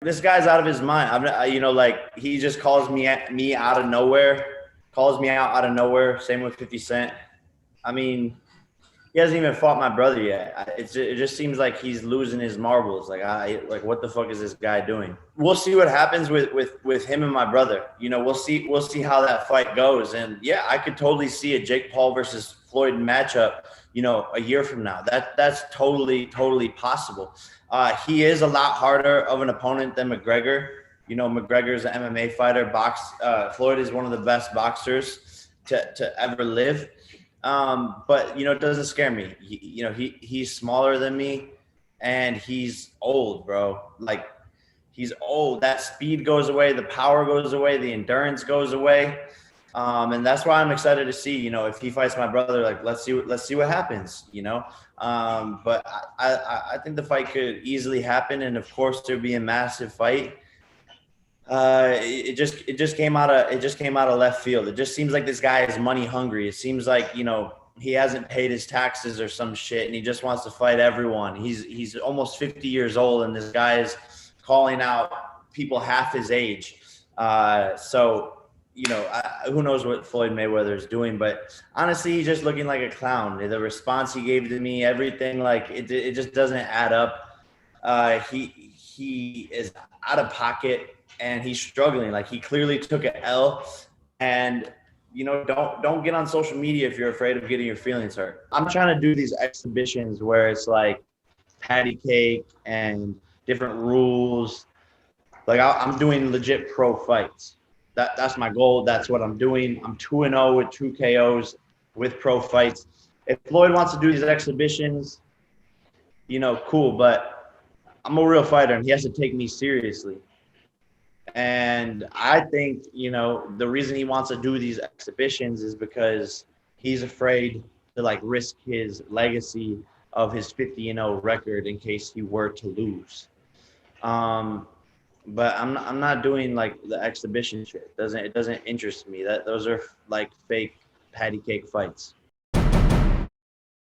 this guy's out of his mind. You know, like he just calls me out of nowhere, calls me out of nowhere. Same with 50 Cent. I mean, he hasn't even fought my brother yet. It just seems like he's losing his marbles. Like what the fuck is this guy doing? We'll see what happens with him and my brother. You know, we'll see how that fight goes. And yeah, I could totally see a Jake Paul versus Floyd matchup, you know, a year from now. That's totally possible. He is a lot harder of an opponent than McGregor. You know, McGregor's an MMA fighter. Floyd is one of the best boxers to ever live. But you know, it doesn't scare me. He's smaller than me, and he's old, bro. Like he's old. That speed goes away, the power goes away, the endurance goes away. And that's why I'm excited to see, you know, if he fights my brother, like let's see what happens, you know. But I think the fight could easily happen, and of course there'd be a massive fight. It just came out of left field. It just seems like this guy is money hungry. It seems like, you know, he hasn't paid his taxes or some shit, and he just wants to fight everyone. He's almost 50 years old, and this guy is calling out people half his age. So you know, who knows what Floyd Mayweather is doing, but honestly, he's just looking like a clown. The response he gave to me, everything, like it just doesn't add up. He is out of pocket, and he's struggling. Like he clearly took an L, and you know, don't get on social media if you're afraid of getting your feelings hurt. I'm trying to do these exhibitions where it's like patty cake and different rules. Like I'm doing legit pro fights. That's my goal. That's what I'm doing. I'm 2-0 with 2 KOs with pro fights. If Floyd wants to do these exhibitions, you know, cool. But I'm a real fighter, and he has to take me seriously. And I think, you know, the reason he wants to do these exhibitions is because he's afraid to like risk his legacy of his 50-0 record in case he were to lose. But I'm not doing like the exhibition shit. It doesn't interest me. Those are like fake patty cake fights.